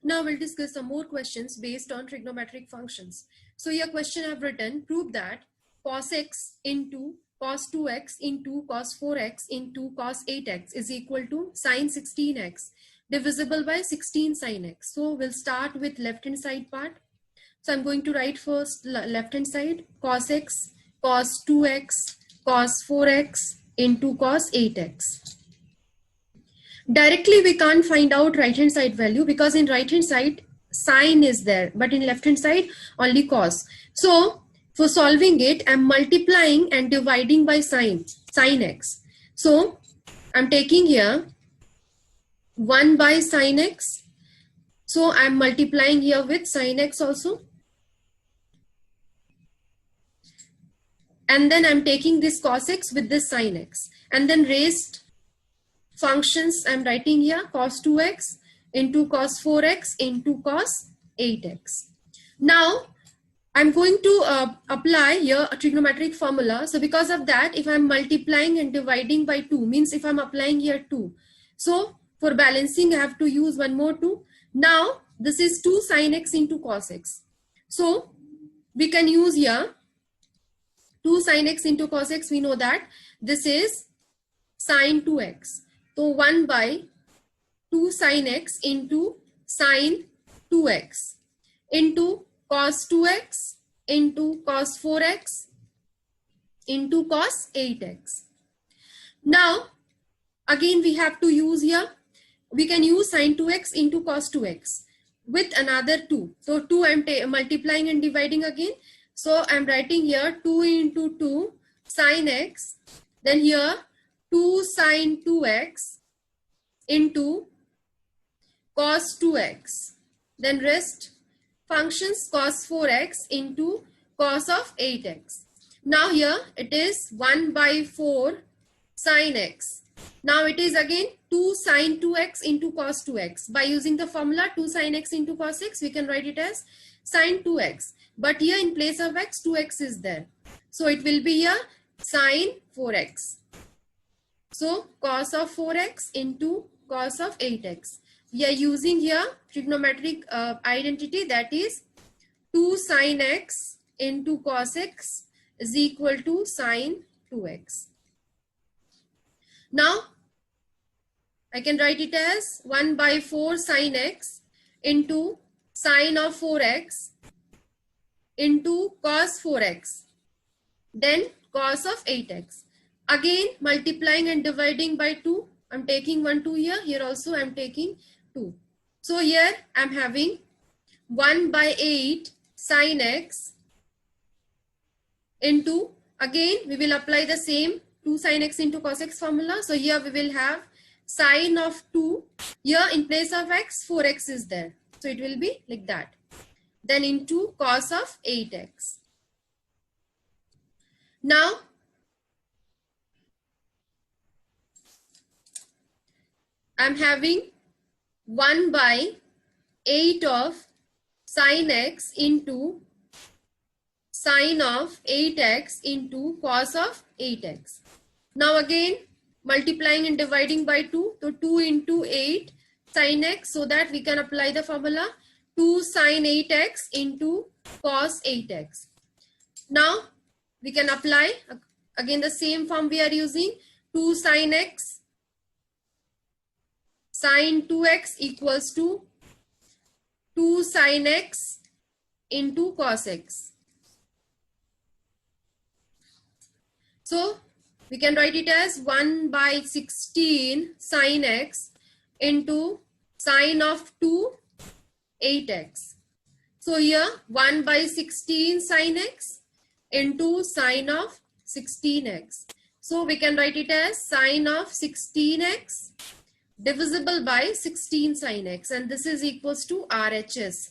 Now we'll discuss some more questions based on trigonometric functions. So your question I've written, prove that cos x into cos 2x into cos 4x into cos 8x is equal to sin 16x divisible by 16 sin x. So we'll start with left hand side part. So I'm going to write first left hand side, cos x, cos 2x, cos 4x into cos 8x. Directly we can't find out right hand side value because in right hand side sine is there, but in left hand side only cos. So for solving it, I'm multiplying and dividing by sine x. So I'm taking here 1 by sine x. So I'm multiplying here with sine x also. And then I'm taking this cos x with this sine x. And then raised functions I'm writing here, cos 2x into cos 4x into cos 8x. Now I'm going to apply here a trigonometric formula. So because of that, if I'm multiplying and dividing by 2, means if I'm applying here 2. So for balancing, I have to use one more 2. Now this is 2 sin x into cos x. So we can use here 2 sin x into cos x. We know that this is sin 2x. So 1 by 2 sin x into sin 2x into cos 2x into cos 4x into cos 8x. Now again we have to use here, we can use sin 2x into cos 2x with another 2. So 2 I'm multiplying and dividing again. So I'm writing here 2 into 2 sin x, then here 2 sin 2x into cos 2x, then rest functions cos 4x into cos of 8x. Now here it is 1 by 4 sin x. Now it is again 2 sin 2x into cos 2x. By using the formula 2 sin x into cos x, we can write it as sin 2x. But here in place of x, 2x is there. So it will be here sin 4x. So cos of 4x into cos of 8x. We are using here trigonometric identity, that is 2 sin x into cos x is equal to sin 2x. Now I can write it as 1 by 4 sin x into sin of 4x into cos 4x, then cos of 8x. Again multiplying and dividing by 2. I'm taking 1 2 here. Here also I'm taking 2. So here I'm having 1 by 8 sin x into, again we will apply the same 2 sin x into cos x formula. So here we will have sin of 2. Here in place of x, 4x is there. So it will be like that. Then into cos of 8x. Now I'm having 1 by 8 of sin x into sin of 8x into cos of 8x. Now again multiplying and dividing by 2. So 2 into 8 sin x, so that we can apply the formula 2 sin 8x into cos 8x. Now we can apply again the same form we are using, 2 sin x sin 2x equals to 2 sin x into cos x. So we can write it as 1 by 16 sin x into sin of 2 8x. So here 1 by 16 sin x into sin of 16x. So we can write it as sin of 16x divisible by 16 sin x, and this is equals to RHS.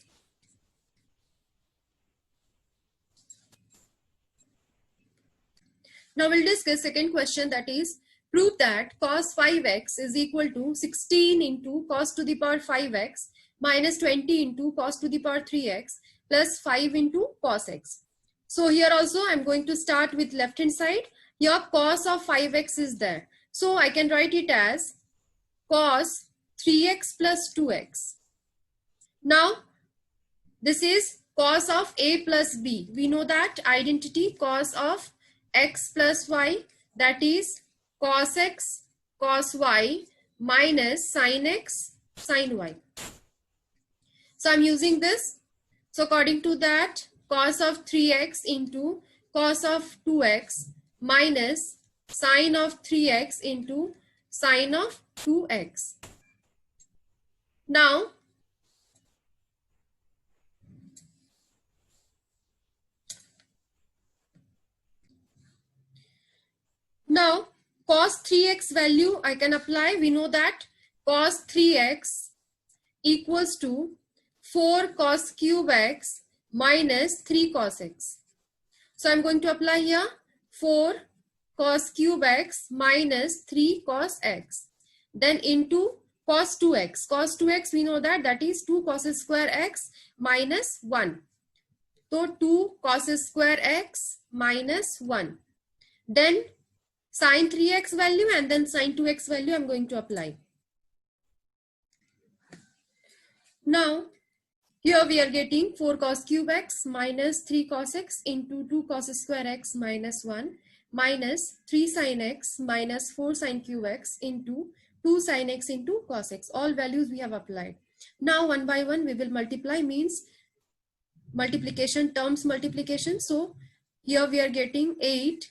Now we'll discuss second question, that is prove that cos 5x is equal to 16 into cos to the power 5x minus 20 into cos to the power 3x plus 5 into cos x. So here also I'm going to start with left hand side. Here cos of 5x is there. So I can write it as cos 3x plus 2x Now, this is cos of a plus b. We know that identity cos of x plus y, that is cos x cos y minus sin x sin y. So I'm using this. So according to that, cos of 3x into cos of 2x minus sin of 3x into sin of 2x. Now, cos 3x value I can apply. We know that cos 3x equals to 4 cos cube x minus 3 cos x. So I'm going to apply here 4 cos cube x minus 3 cos x. Then into cos 2x. Cos 2x we know that is 2 cos square x minus 1. So 2 cos square x minus 1. Then sin 3x value and then sin 2x value I'm going to apply. Now, here we are getting 4 cos cube x minus 3 cos x into 2 cos square x minus 1 minus 3 sin x minus 4 sin cube x into 2 sin x into cos x. All values we have applied. Now, one by one we will multiply, means multiplication, terms multiplication. So, here we are getting 8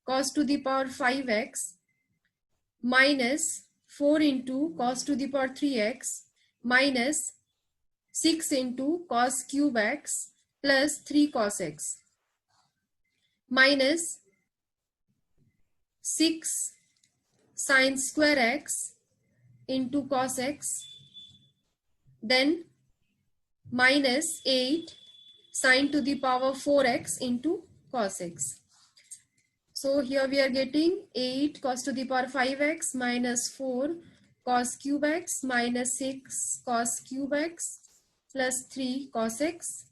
cos to the power 5x minus 4 into cos to the power 3x minus 6 into cos cube x plus 3 cos x minus 6 sin square x into cos x, then minus 8 sin to the power 4x into cos x. So here we are getting 8 cos to the power 5x minus 4 cos cube x minus 6 cos cube x plus 3 cos x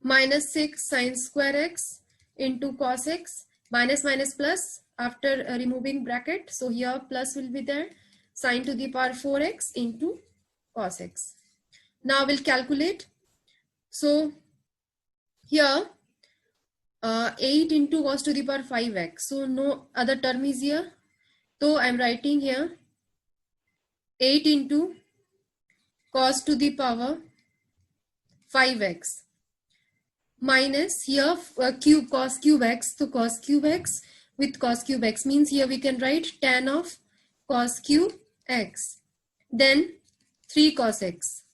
minus 6 sin square x into cos x, minus minus plus after removing bracket. So here plus will be there, sin to the power 4x into cos x. Now we'll calculate. So here 8 into cos to the power 5x. So no other term is here. So I'm writing here 8 into cos to the power 5x minus here cube cos cube x. So cos cube x with cos cube x means here we can write tan of cos cube x. Then 3 cos x.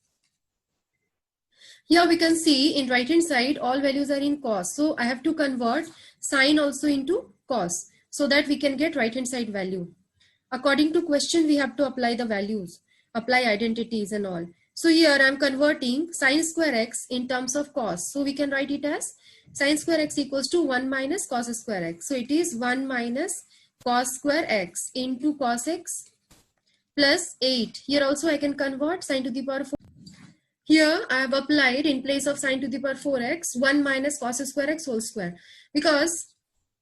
Here we can see in right hand side all values are in cos. So I have to convert sine also into cos so that we can get right hand side value. According to question we have to apply the values, apply identities and all. So here I am converting sine square x in terms of cos. So we can write it as sine square x equals to 1 minus cos square x. So it is 1 minus cos square x into cos x plus 8. Here also I can convert sine to the power 4. Here I have applied in place of sine to the power 4x 1 minus cos square x whole square, because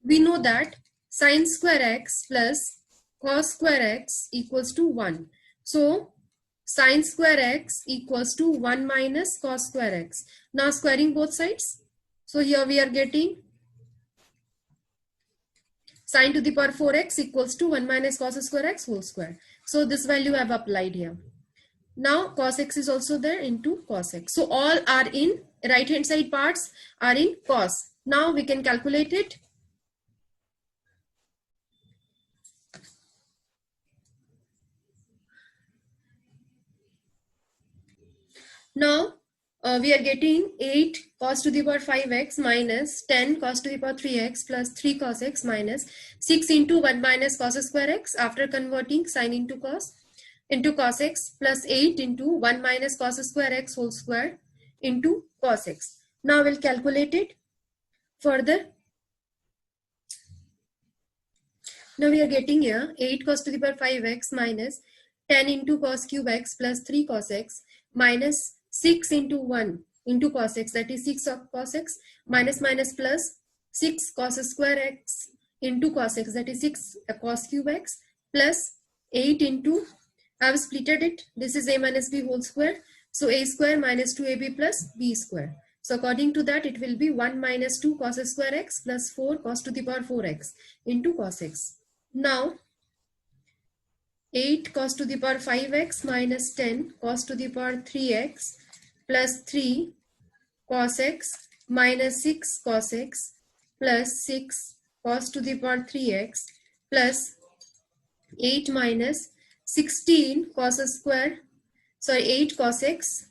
we know that sine square x plus cos square x equals to 1. So sine square x equals to 1 minus cos square x. Now squaring both sides. So here we are getting sine to the power 4x equals to 1 minus cos square x whole square. So this value I have applied here. Now cos x is also there into cos x. So all are in right hand side parts are in cos. Now we can calculate it. Now we are getting 8 cos to the power 5x minus 10 cos to the power 3x plus 3 cos x minus 6 into 1 minus cos square x after converting sine into cos x plus 8 into 1 minus cos square x whole square into cos x. Now we'll calculate it further. Now we are getting here 8 cos to the power 5x minus 10 into cos cube x plus 3 cos x minus 6 into 1 into cos x, that is 6 of cos x minus minus plus 6 cos square x into cos x, that is 6 cos cube x plus 8 into, I have splitted it, this is a minus b whole square, So a square minus 2ab plus b square. So according to that, it will be 1 minus 2 cos square x plus 4 cos to the power 4x into cos x. Now 8 cos to the power 5x minus 10 cos to the power 3x plus 3 cos x minus 6 cos x plus 6 cos to the power 3x plus 8 minus 16 cos square, sorry 8 cos x,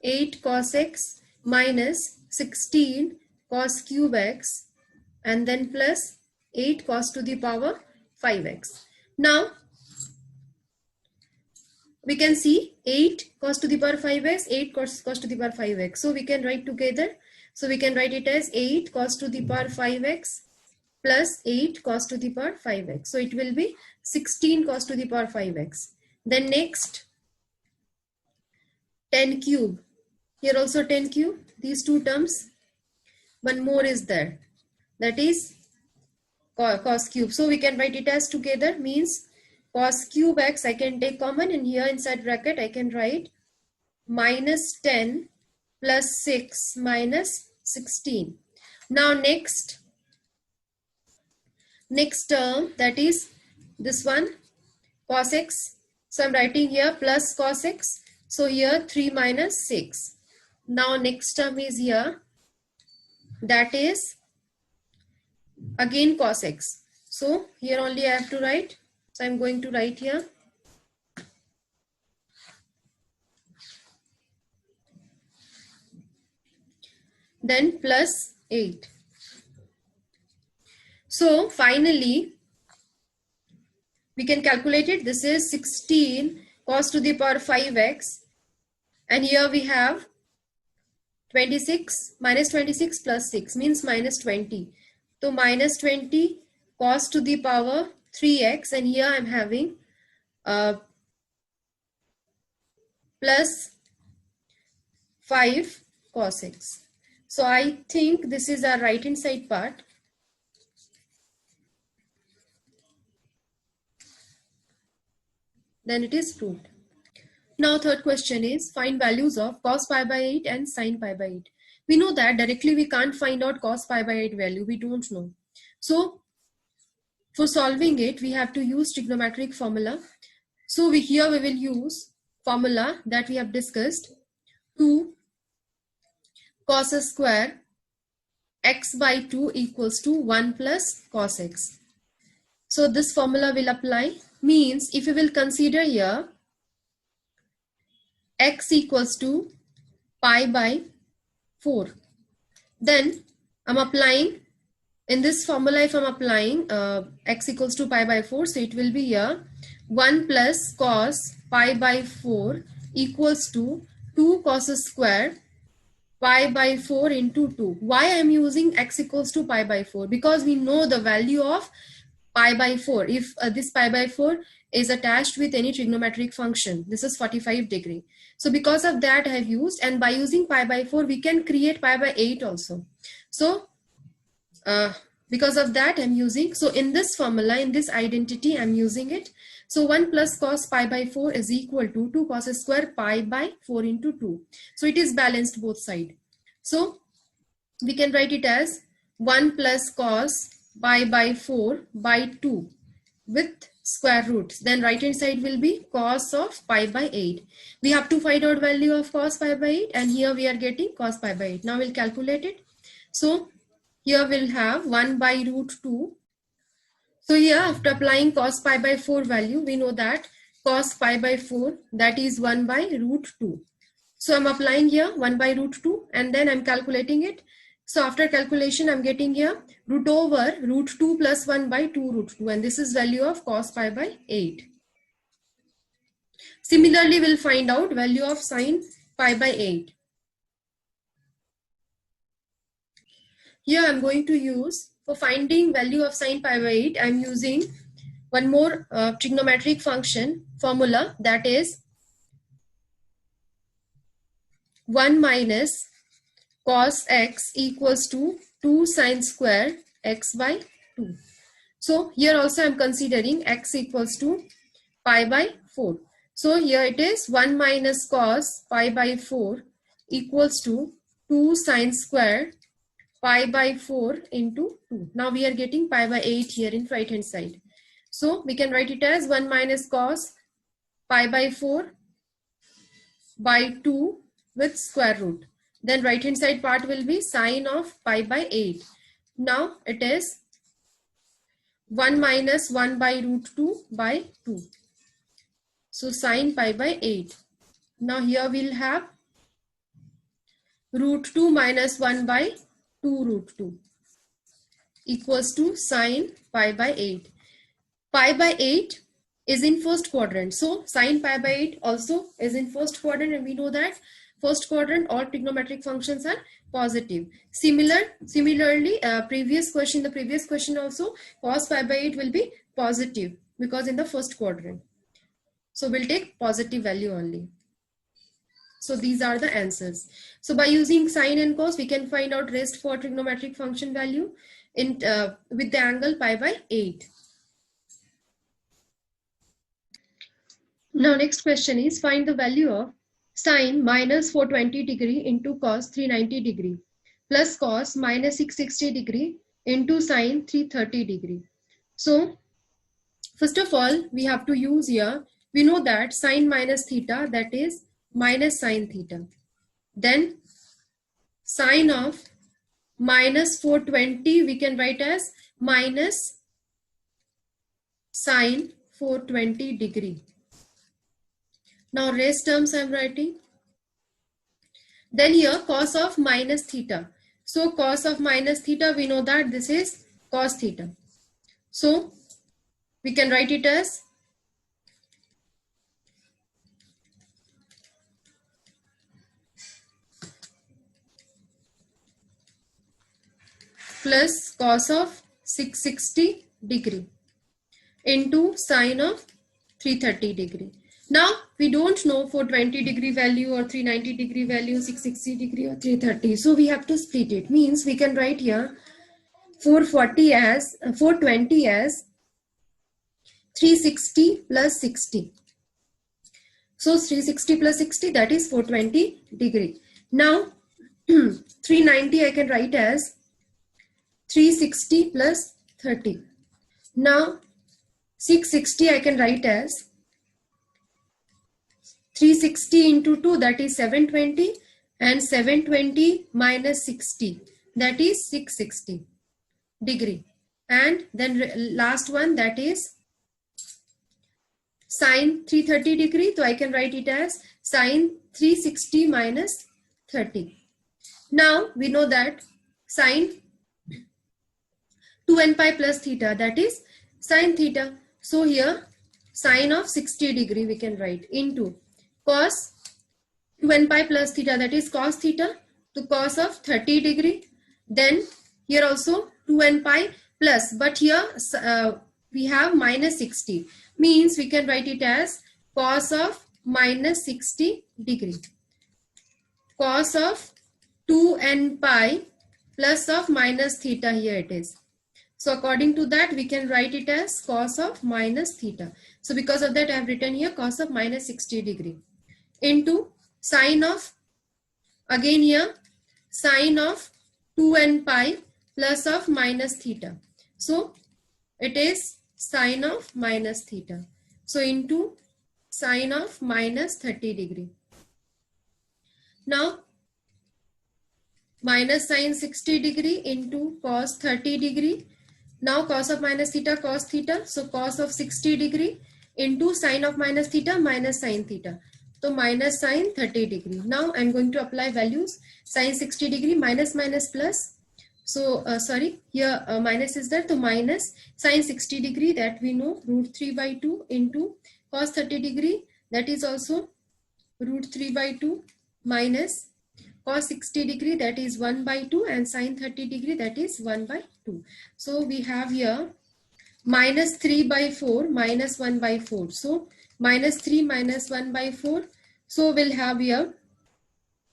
8 cos x minus 16 cos cube x and then plus 8 cos to the power 5x. Now we can see 8 cos to the power 5x, 8 cos to the power 5x. So we can write together. So we can write it as 8 cos to the power 5x plus 8 cos to the power 5x. So it will be 16 cos to the power 5x. Then next 10 cube. Here also 10 cube. These two terms. One more is there. That is cos cube. So we can write it as together, means cos cube x I can take common, and here inside bracket I can write minus 10 plus 6 minus 16. Now next term, that is this one, cos x. So I'm writing here plus cos x. So here 3 minus 6. Now next term is here, that is again cos x. So here only I have to write. So I'm going to write here then plus 8. So finally we can calculate it. This is 16 cos to the power 5x, and here we have 26 minus 26 plus 6 means minus 20. So minus 20 cos to the power 3x, and here I'm having plus 5 cos x. So I think this is our right hand side part. Then it is proved. Now third question is find values of cos pi by 8 and sin pi by 8. We know that directly we can't find out cos pi by 8 value. We don't know. So for solving it, we have to use trigonometric formula. So here we will use formula that we have discussed. 2 cos square x by 2 equals to 1 plus cos x. So this formula will apply. Means if you will consider here x equals to pi by 4, then I'm applying in this formula. If I'm applying x equals to pi by 4, so it will be here 1 plus cos pi by 4 equals to 2 cos square pi by 4 into 2. Why I am using x equals to pi by 4? Because we know the value of pi by 4. If this pi by 4 is attached with any trigonometric function, this is 45 degree. So because of that I have used, and by using pi by 4 we can create pi by 8 also. So because of that I'm using, so in this formula, in this identity I'm using it. So 1 plus cos pi by 4 is equal to 2 cos square pi by 4 into 2. So it is balanced both sides. So we can write it as 1 plus cos pi by 4 by 2 with square roots. Then right hand side will be cos of pi by 8. We have to find out value of cos pi by 8, and here we are getting cos pi by 8. Now we'll calculate it. So here we'll have 1 by root 2. So here after applying cos pi by 4 value, we know that cos pi by 4, that is 1 by root 2. So I'm applying here 1 by root 2, and then I'm calculating it. So after calculation, I'm getting here root over root 2 plus 1 by 2 root 2, and this is value of cos pi by 8. Similarly, we'll find out value of sin pi by 8. Here I'm going to use, for finding value of sin pi by 8, I'm using one more trigonometric function formula, that is 1 minus cos x equals to 2 sin square x by 2. So here also I'm considering x equals to pi by 4. So here it is 1 minus cos pi by 4 equals to 2 sine square pi by 4 into 2. Now we are getting pi by 8 here in right hand side. So we can write it as 1 minus cos pi by 4 by 2 with square root. Then right hand side part will be sine of pi by 8. Now it is 1 minus 1 by root 2 by 2. So sine pi by 8. Now here we'll have root 2 minus 1 by 2 root 2 equals to sine pi by 8. Pi by 8 is in first quadrant. So sine pi by 8 also is in first quadrant, and we know that first quadrant all trigonometric functions are positive. Similarly, the previous question also, cos pi by 8 will be positive because in the first quadrant. So we'll take positive value only. So these are the answers. So by using sine and cos, we can find out rest for trigonometric function value in with the angle pi by 8. Now next question is, find the value of sine minus 420 degree into cos 390 degree plus cos minus 660 degree into sine 330 degree. So first of all, we have to use here, we know that sine minus theta, that is minus sine theta. Then sine of minus 420 we can write as minus sine 420 degree. Now rest terms I am writing. Then here cos of minus theta. So cos of minus theta, we know that this is cos theta. So we can write it as plus cos of 660 degree into sine of 330 degree. Now we don't know 420 degree value or 390 degree value, 660 degree or 330. So we have to split it. Means we can write here 420 as 360 plus 60. So 360 plus 60, that is 420 degree. Now 390 I can write as 360 plus 30. Now 660 I can write as 360 into 2, that is 720, and 720 minus 60, that is 660 degree. And then last one, that is sine 330 degree. So I can write it as sine 360 minus 30. Now we know that sine 2n pi plus theta, that is sine theta. So here sine of 60 degree we can write into cos 2n pi plus theta, that is cos theta, to cos of 30 degree. Then here also 2n pi plus, but here we have minus 60, means we can write it as cos of minus 60 degree. Cos of 2n pi plus of minus theta, here it is. So according to that, we can write it as cos of minus theta. So because of that, I have written here cos of minus 60 degree into sine of, again here, sine of 2n pi plus of minus theta. So it is sine of minus theta. So into sine of minus 30 degree. Now minus sine 60 degree into cos 30 degree. Now cos of minus theta, cos theta. So cos of 60 degree into sine of minus theta minus sine theta. So minus sine 30 degree. Now I'm going to apply values. Sine 60 degree minus minus plus. So sorry, here minus is there. So minus sine 60 degree, that we know, root 3 by 2 into cos 30 degree, that is also root 3 by 2 minus cos 60 degree, that is 1 by 2, and sine 30 degree, that is 1 by 2. So we have here minus 3 by 4 minus 1 by 4. So minus 3 minus 1 by 4. So we'll have here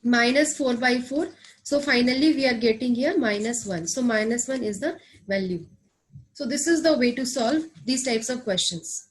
minus 4 by 4. So finally we are getting here minus 1. So minus 1 is the value. So this is the way to solve these types of questions.